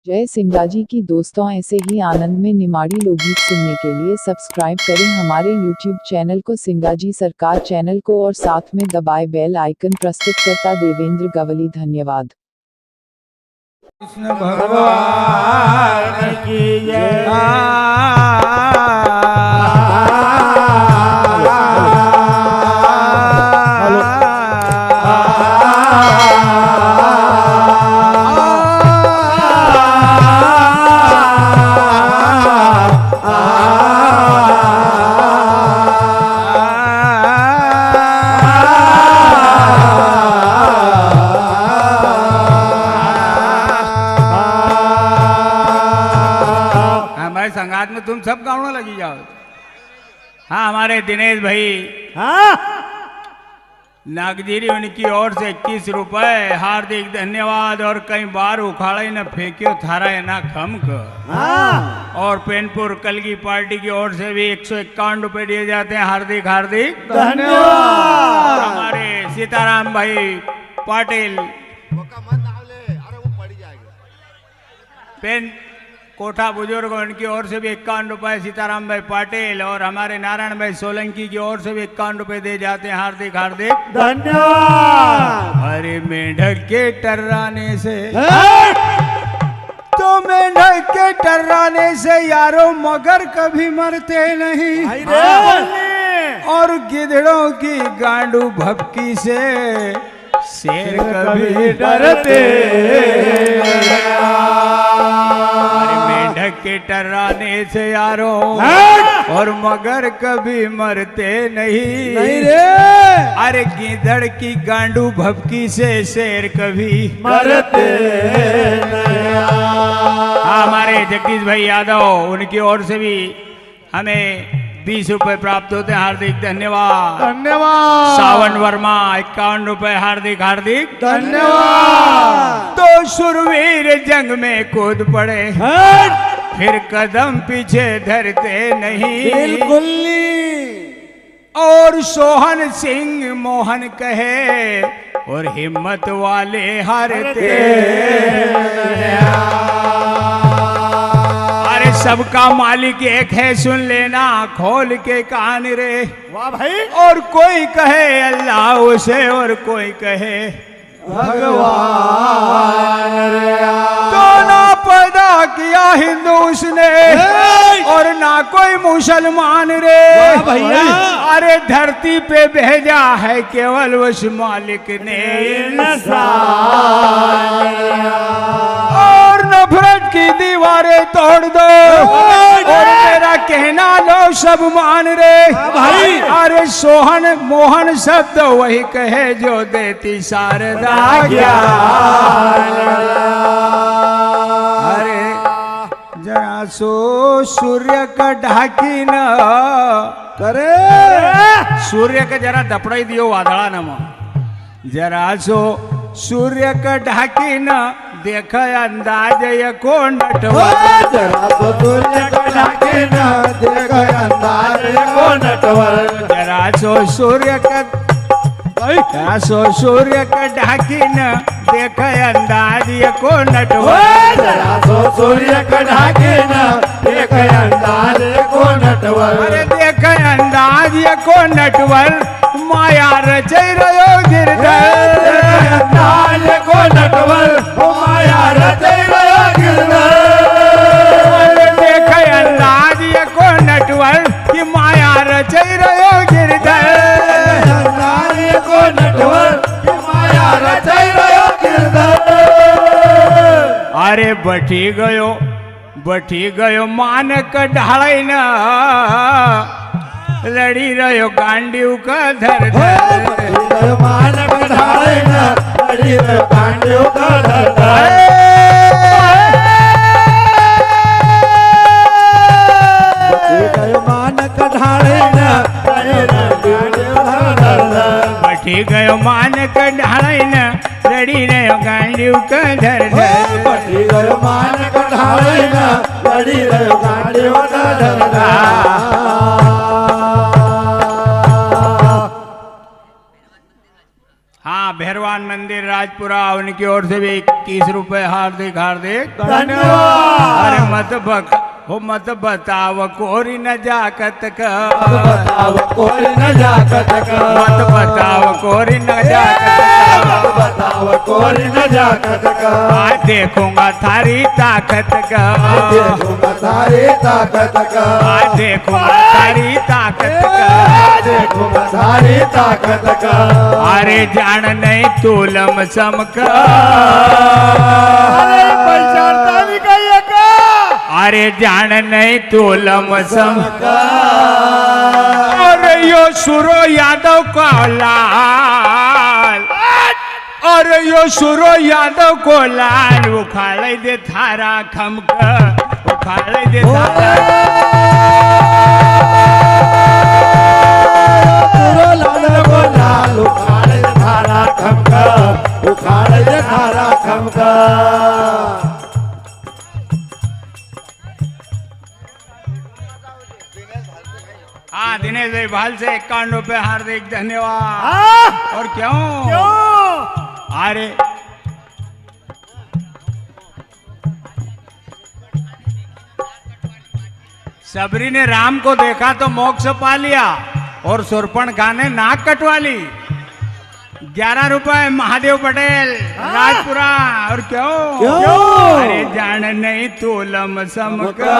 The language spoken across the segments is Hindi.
जय सिंगाजी की दोस्तों, ऐसे ही आनंद में निमाड़ी लोकगीत सुनने के लिए सब्सक्राइब करें हमारे YouTube चैनल को, सिंगाजी सरकार चैनल को, और साथ में दबाए बेल आइकन। प्रस्तुतकर्ता देवेंद्र गवली। धन्यवाद। कृष्ण भगवान की जय। संगात में तुम सब गाँव लगी जाओ। हाँ, हमारे दिनेश भाई, हाँ, नागजीरी, उनकी ओर से 21 रुपए हार्दिक धन्यवाद। और कई बार उखाड़े न फेंक्यो थारा ना खम क। हाँ। और पेनपुर कलगी पार्टी की ओर से भी 151 रुपए दिए जाते हैं। हार्दिक हार्दिक धन्यवाद। हमारे सीताराम भाई पाटिल पेन कोठा बुजुर्ग, उनकी ओर से भी 51 रुपए सीताराम भाई पाटिल। और हमारे नारायण भाई सोलंकी की ओर से भी 51 रुपए दे जाते हैं। हार्दिक हार्दिक धन्यवाद। अरे मेंढक के टर्राने से, तो मेंढक के टर्राने से यारो मगर कभी मरते नहीं। और गिधड़ों की गांडू भपकी से शेर कभी डरते। मेंढक के टर्राने से यारो और मगर कभी मरते नहीं रे। अरे गिद्धड़ की गांडू भपकी से शेर कभी मरते नहीं। हमारे जगदीश भाई यादव, उनकी ओर से भी हमें 20 रुपए प्राप्त होते हैं। हार्दिक धन्यवाद धन्यवाद। सावन वर्मा 51 रुपए। हार्दिक हार्दिक धन्यवाद। तो शुरवीर जंग में कूद पड़े, फिर कदम पीछे धरते नहीं। बिल्कुल नहीं। और सोहन सिंह मोहन कहे, और हिम्मत वाले हारते। सबका मालिक एक है, सुन लेना खोल के कान रे। वाह भाई। और कोई कहे अल्लाह उसे, और कोई कहे भगवान रे। तो ना पैदा किया हिंदू उसने, और ना कोई मुसलमान रे भैया। अरे धरती पे भेजा है केवल उस मालिक ने इंसान। और नफरत की दीवारें तोड़ दो, और मेरा कहना लो सब मान रे भाई। अरे सोहन मोहन शब्द वही कहे जो देती शारदा ज्ञान। अरे जरा सो सूर्य का ढाकी न करे, सूर्य का जरा दपड़ाई दियो वादड़ा नमा। जरा सो सूर्य का ढाकी न देख अंदाज को नटवर। जरा सो सूर्य का ढाकी न देख अंदाज को नटवर। जरा सो सूर्य का ढाकी न देख अंदाज को नटवर। जरा सो सूर्य का ढाकी न देख अंदाज को नटवर। अरे देख अंदाज को नटवर, माया रचै रयो गिरधर। अंदाज को नटवर, माया रचै रयो गिरधर। देख अंदाज को नटवर, कि माया रचै रयो गिरधर। अंदाज को नटवर, कि माया रचै रयो गिरधर। अरे बठी गयो मानक ढालै न, लड़ी रहो गांडीव का धर धर। मानक ढालै न, लड़ी रहो गांडीव का धर धर। मानक ढालै न, लड़ी रहो गांडीव का धर धर। बठी गयो मानक ढालै न, लड़ी रहो गांडीव का धर धर। बठी गयो मानक ढालै न, लड़ी रहो गांडीव का धर धर। भैरवान मंदिर राजपुरा, उनकी ओर से भी 21 रुपए हार्दिक हार्दिक धन्यवाद। अरे मत बताव कोरी नजाकत का, बताव कोई नजाकत का, मत बताव कोरी नजाकत का, बताव कोई नजाकत का। आज देखूंगा थारी ताकत का, देखूंगा सारी ताकत का, आज देखूंगा थारी ताकत का। देखूंगा सारी ताकत का। अरे जान नहीं तू लमसम का, अरे पहचानता नहीं कहिए का। अरे जान नहीं तू लमसम का। अरे यो सुरो यादव का लाल, अरे यो सुरो यादव को लाल उखाड़ दे थारा खमका, उखाड़ दे थारा पूरो लाल को लाल उखाड़ दे थारा खमका, उखाड़ दे थारा खमका। हाँ दिनेश भाई भाल से 51 रुपए हार्दिक धन्यवाद। और क्यों अरे सबरी ने राम को देखा तो मोक्ष पा लिया और सुरपणखा ने नाक कटवा ली। 11 रुपए महादेव पटेल राजपुरा। और क्यों अरे जान नहीं तू लमसम का।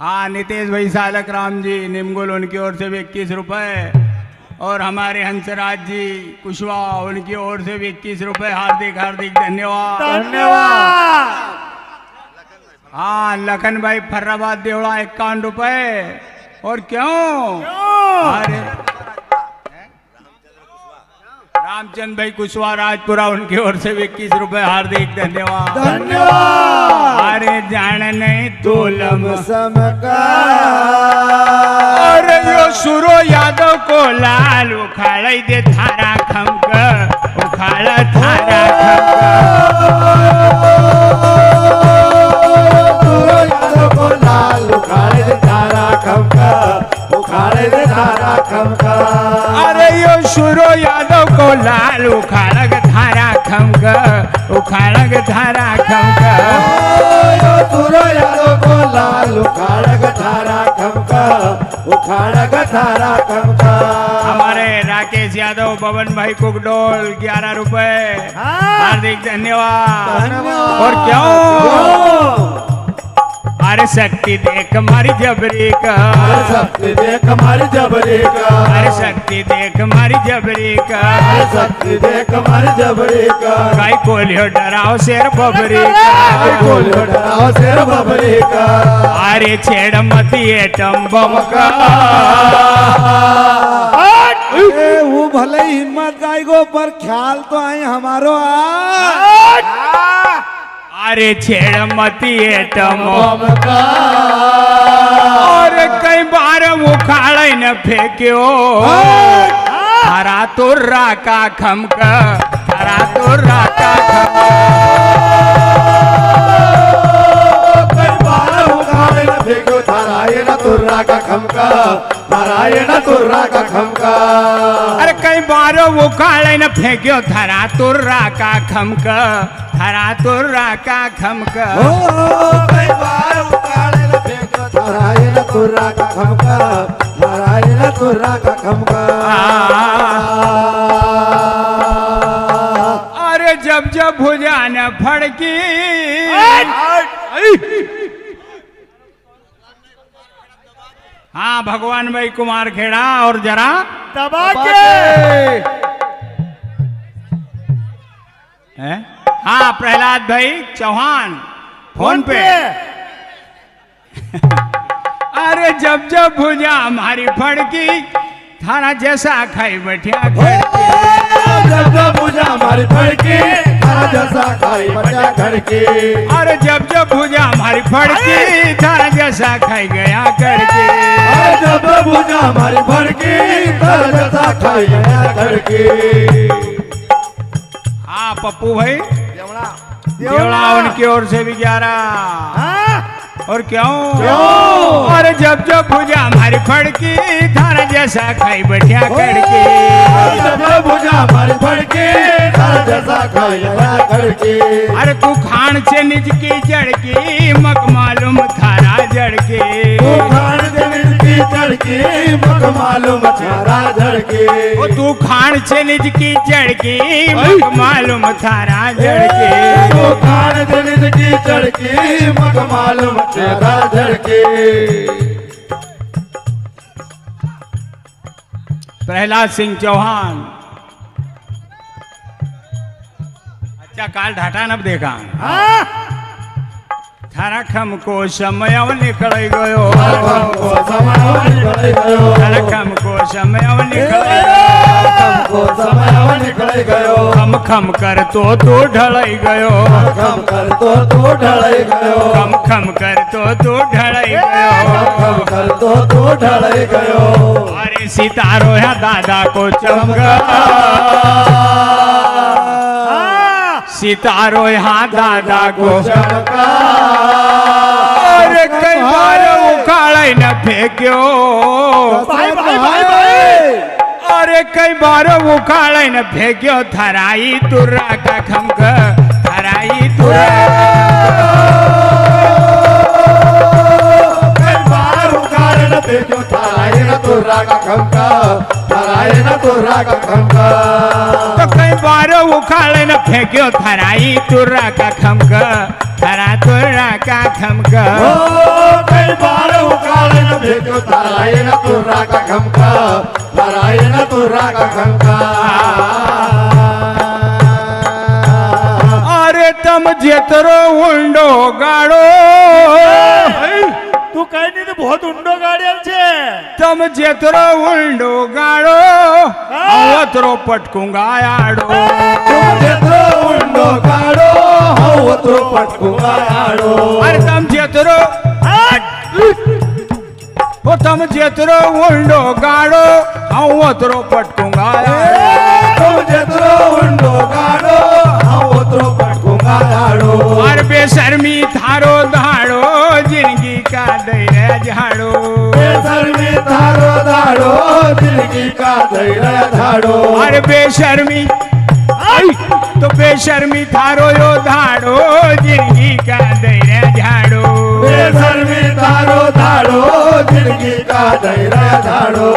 हाँ नितेश भाई सालक राम जी निमगुल, उनकी ओर से भी 21 रुपए। और हमारे हंसराज जी कुशवाहा, उनकी ओर से भी 21 रुपए हार्दिक हार्दिक धन्यवाद। धन्यवाद। हाँ लखन भाई फर्राबाद देवड़ा 51 रुपए। और क्यों अरे रामचंद्र भाई कुशवाहा राजपुरा, उनकी ओर से भी 21 रुपए हार्दिक धन्यवाद। धन्यवाद। अरे जान नहीं तू लमसम का। अरे यो सुरो यादव को लाल उखाड़ दे थारा खमका, उखाड़ थारा पूरो यादव को लाल उखाड़ दे थारा खमका, उखाड़ दे थारा खमका। अरे यो सुरो यादव को लाल उखाड़ग थारा खमका, उखाड़ग थारा खमका। पूरो यादव को लाल उखाड़ग थारा खमका, उखाड़ग थारा खमका। हमारे राकेश यादव बबन भाई कुकडोल 11 रुपए हार्दिक धन्यवाद। और क्यों अरे शक्ति देख मारी जबरी का, अरे शक्ति देख हमारी जबरी का, अरे शक्ति देख मारी जबरी का। अरे शक्ति देख हमारी जबरी का। गाय कोलियो डराओ शेर बबरी अरे का, कोलियो डराओ शेर बबरी का। अरे छेड़ मती एटम बम का। वो भले हिम्मत गायगो पर ख्याल तो आए हमारो अरे छेड़ मती एटम बम का। और कई बार उखाड़ न फेंक्यो हरा तुर्रा का खमका, हरा तुर्रा का खमका। कई बार उखाड़ न फेंक्यो नारायण तुर्रा का खमका, नारायण तुर्रा का खमका। अरे कई बार उखाड़ न फेंक्यो धरा तुर्रा का खमका, धरा तुर्रा का खमका। कई बार उखाड़ न फेंक्यो नारायण तुर्रा का खमका, नारायण तुर्रा का खमका। अरे जब जब भुजा न फड़की हाँ भगवान भाई कुमार खेड़ा और जरा दबा के। है? हाँ प्रहलाद भाई चौहान फोन पे। अरे जब जब भुजा हमारी फड़की थाना जैसा खाई बैठिया घर के। जब जब भुजा हमारी फड़की थाना जैसा खाई बैठिया घर के। अरे जब जब भुजा हमारी फड़की थाना जैसा खाई गया करके। जब भुजा हमारी फड़की थाना जैसा खाई गया घर के। हाँ पप्पू भाई देवड़ा उनकी ओर से भी 11। और क्यों क्यों? और जब जब भुजा हमारी फड़की थारा जैसा खाई बढ़िया करके जब भुजा हमारी फड़की थारा जैसा खाई करके अरे तू खान से निज की चढ़की मक मालूम थारा जड़के तू खान से निज की चढ़की मक मालूम थारा जड़के ओ तू खान से निज की चढ़की मक मालूम थारा जड़के तू खान से निज की चढ़की मक मालूम थारा जड़के। प्रहलाद सिंह चौहान अच्छा काल ढाटा नब देखा थारा खम को समय निकल गयो हमको समय निकल गयो थारा खम को समय निकल हमको समय निकल गयो खम खम कर तो ढल गयो खम कर तो ढल गयो खम खम कर तो ढल गयो खम कर तो ढल गयो अरे सितारो है दादा को चमका सितारो यहाँ दादा को चमका अरे कई बार उखाड़े न फेंक्यो भाई भाई भाई भाई अरे कई बार उखाड़े न फेंक्यो थराई तुर्रा का खमक थराई तुर्रा कई बार उखाड़े न फेंक्यो थराई न तुर्रा का खमका थराई न तुर्रा का खमका तो कई बार उखाड़े न फेंक्यो थराई तुर्रा का खमक थरा तुर्रा का खमक कई बार उखाड़े न फेंक्यो थराई न तुर्रा का खमका थराई न तुर्रा का खमका अरे तम जेतरो उंडो गाड़ो તું કઈ નહીં તો બહુ ઊંડો ગાડી છે તમ જેતરો ઉંડો ગાડો અવતરો પટકુંગા આડો तुम जेतरो उंडो गाड़ो हव तो पटकुंगा आड़ो અરે તમ જેતરો ઓ તમ જેતરો ઉંડો ગાડો અવતરો પટકુંગા આડો तुम जेतरो उंडो गाड़ो हव तो पटकुंगा आड़ो અરે બેશરમી થારો દાડો જિંદગી કા દઈ झाड़ो बेशर्मी थारो दाड़ो जिंदगी का धैर्य धाड़ो अरे बेशर्मी तो बेशर्मी थारो यो धाड़ो जिंदगी का धैर्य झाड़ो बेशर्मी थारो दाड़ो जिंदगी का धैर्य धाड़ो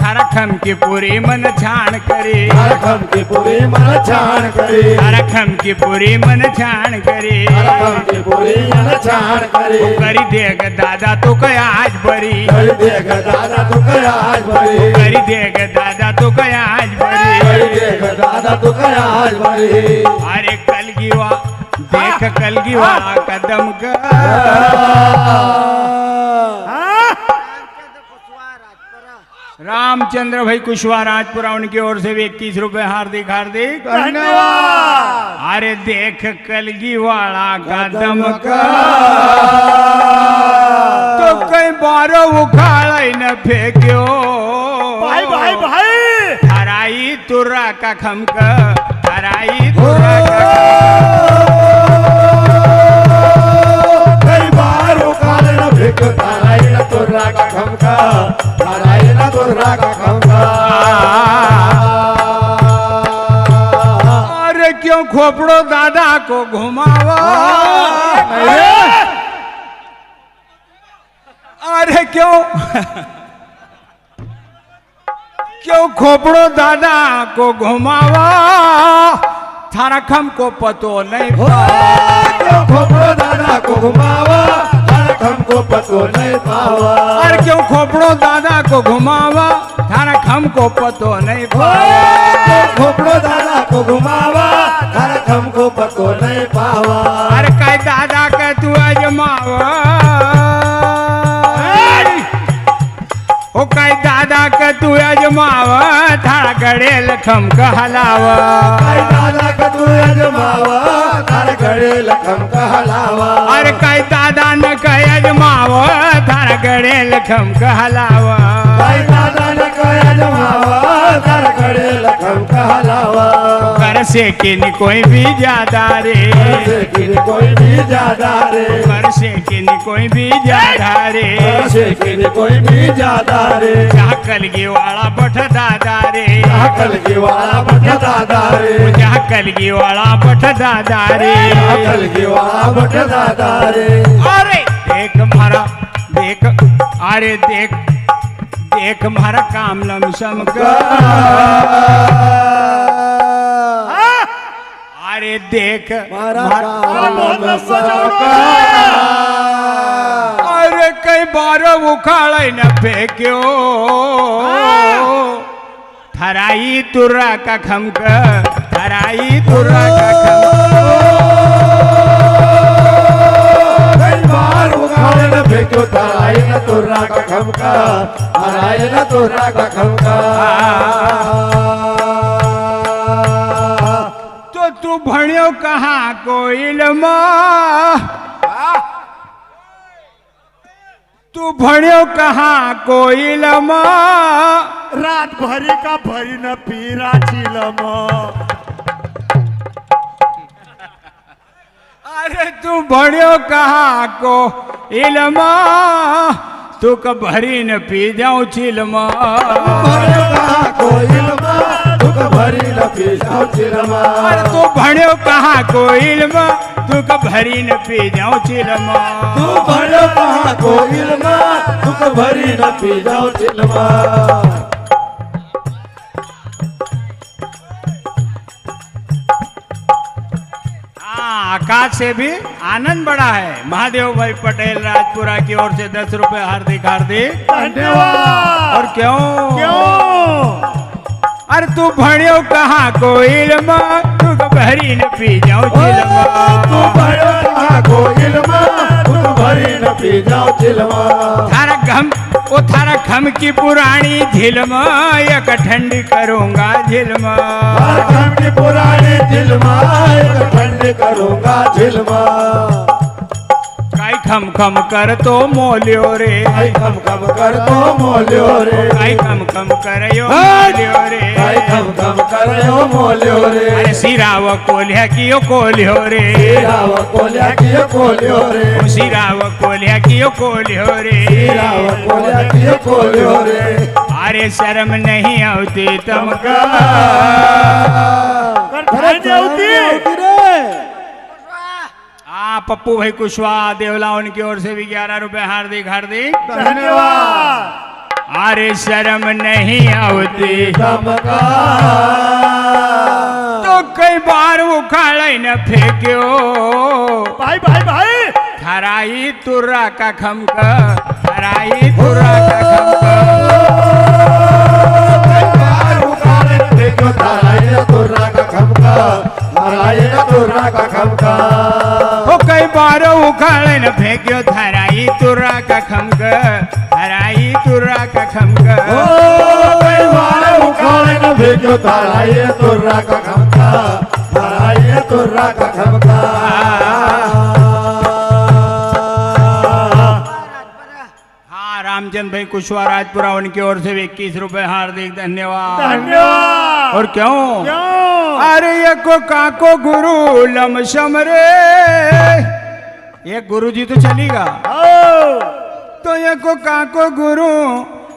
थारा खम की पूरी मन छाण करे खम की पूरी मन छाण करे थारा खम की पूरी मन छाण करे खम की पूरी मन छाण करे करी देग दादा तो कया आज बरी कर देख दादा तू कया आज बड़ी करी देग दादा तो कया आज बरी कर देख दादा तू कया आज बड़ी अरे कलगीवा देख कलगीवा कदम का रामचंद्र भाई कुशवाहा राजपुरा उनकी ओर से भी 21 रुपए हार्दिक हार्दिक धन्यवाद अरे देख कलगी वाला कदम का तो कई बारो उखाड़ न फेंक्यो ભાઈ ભાઈ ભાઈ हराई तुर्रा का खमक हराई तुर्रा का कई बार उखाड़ न फेंक ताराई न तुर्रा का खमका ताराई न तुर्रा का खमका अरे क्यों खोपड़ो दादा को घुमावा अरे क्यों क्यों खोपड़ो दादा को घुमावा थारा खम को पतो नहीं क्यों खोपड़ो दादा को घुमावा थारा खम को पतो नहीं पावा अरे क्यों खोपड़ो दादा को घुमावा थारा खम को पतो नहीं पावा खोपड़ो दादा को घुमावा थारा खम को पतो नहीं पावा अरे कई दादा के तू अजमावा ओ कई दादा के तू अजमावा थारा गड़े लखम कहलावा कई दादा का तू अजमावा थारा गड़े लखम कहलावा अरे कई दादा न कह अजमावा थारा गड़े लखम कहलावा कई दादा ने कह अजमावा थारा गड़े लखम कहलावा कर से किन कोई भी ज्यादा रे, से किन कोई भी ज्यादा रे, घर से किन कोई भी ज्यादा रे, से किन कोई भी ज्यादा रे, जहाँ कलगी वाला बठ दादा रे, कलगी वाला बठ दादा रे, जहाँ कलगी वाला बठ दादा रे, कलगी वाला बठ दादा रे। अरे देख मारा देख, अरे देख देख मारा काम लमसम का, अरे देख मारा बहुत लंबा चौड़ा। अरे कई बार उखाड़ न फेंक्यो, थराई तुर्रा का खमक, थराई तुर्रा का फेंक्यो तराई न तुर्रा का खमका, तराई न तुर्रा का खमका। तो तू भण्यो कहाँ कोइलमा, तू भण्यो कहाँ कोइलमा, रात भरी का भरी न पीरा चिलम। अरे तू भण्यो कहाँ को इलमा, तू भरी न पी जाऊं चिलमा, भण्यो कहाँ को इलमा, तू भरी न पी जाऊं चिलमा। अरे तू भण्यो कहाँ को इलमा, तू भरी न पी जाऊं चिलमा, तू भण्यो कहाँ को इलमा, तू भरी न पी जाऊं चिलमा। आकाश से भी आनंद बड़ा है। महादेव भाई पटेल राजपुरा की ओर से 10 रुपए हार्दिक हार्दिक धन्यवाद। और क्यों क्यों? अरे तू भण्यो कहाँ को इल्मा, तू भरी न पी जाऊं चिलमा, तू भण्यो कहाँ को इल्मा, तू भरी न पी जाऊं चिलमा। थारा घम ओ थारा खम की पुरानी झिलमा, एक ठंडी करूंगा झिलमा, खम की पुरानी झिलमा, एक ठंडी करूंगा झिलमा। काई खम खम कर तो मोलियो रे, काई खम खम कर तो मोलियो रे, काई खम खम करयो मोलियो रे, काई खम खम करयो मोलियो रे। अरे सिराव कोल्हा कियो कोल्हो रे, सिराव कोल्हा कियो कोल्हो रे, सिराव कोल्हा कियो कोल्हो रे, सिराव कोल्हा कियो कोल्हो रे। अरे शर्म नहीं आती तुमका, पप्पू भाई कुशवाहा देवला उनकी ओर से भी 11 रुपए हार्दिक हार्दिक धन्यवाद। अरे शर्म नहीं आती तुमका, तो कई बार उखाड़ न फेंक्यो, भाई भाई भाई थराई तुर्रा का खमका, थराई तुर्रा का खमका, देखो ताराई तुर्रा का खमका, ताराई तुर्रा का खमका। ओ कई बार उखाड़ न फेंक्यो, थराई तुर्रा का खमका, थराई तुर्रा का खमका। कई बार उखाड़ न फेंक्यो, ताराई तुर्रा का खमका, ताराई तुर्रा का खमका। हाँ रामचंद्र भाई कुशवाहा राजपुरा उनकी ओर से भी 21 रुपए हार्दिक धन्यवाद। धन्यवाद। और क्यों? क्यों? अरे ये को काको गुरु लमशम रे, ये गुरु जी तो चलेगा, तो ये को काको गुरु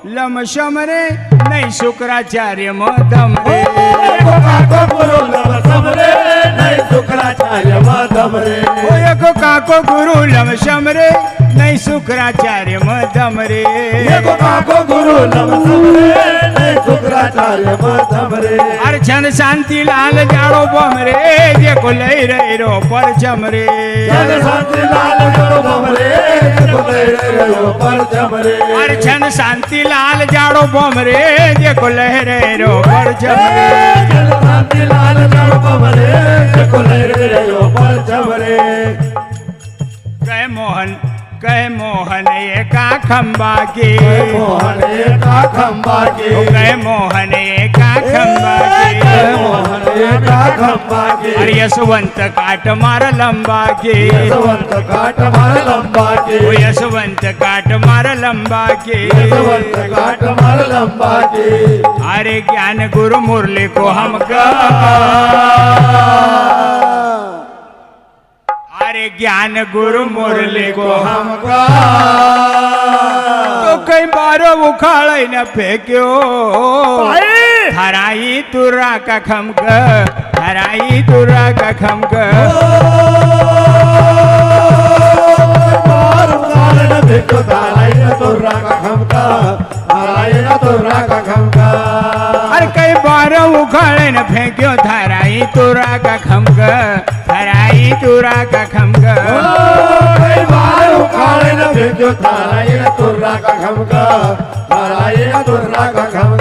लमशम रे, नहीं शुक्राचार्य मदम रे, काको गुरु लमशम रे, नहीं शुक्राचार्य मदम रे। ओ ये को काको गुरु लमशम रे, नहीं शुक्राचार्य मदम रे, ये को काको गुरु लमशम रे, नहीं शुक्राचार्य मदम रे। अरे छंद शांति लाल जाड़ो बम रे, ये को लई रही रो परचम रे, छंद शांति लाल जाड़ो बम रे, ये को लई रही रो परचम रे। अरे छंद शांति लाल जाड़ो बम रे, ये को लई रही रो परचम रे, छंद शांति लाल जाड़ो बम रे, ये को लई रही रो परचम रे। कह मोहन एका खंबा के, मोहन एका खंबा के, कह मोहन एका खंबा के, मोहन का खंबा के अरे यशवंत काट मार लंबा के यशवंत काट मार लंबा के ओ यशवंत काट मार लंबा के यशवंत काट मार लंबा के अरे ज्ञान गुरु मुरली को हमका अरे ज्ञान गुरु मुरली को हमका तो कई बारो उखाड़ न फेंक्यो भाई हराई तुरा का खमक हराई तुरा का खमक बार उखाड़ न फेंक्यो धाराई न तुरा का खमका धाराई न तुरा का खमका अरे कई बार उखाड़ न फेंक्यो धराई तुरा का खमक धराई तुरा का खमक कई बार उखाड़ न फेंक्यो धाराई न तुरा का खमका धाराई न तुरा का खमका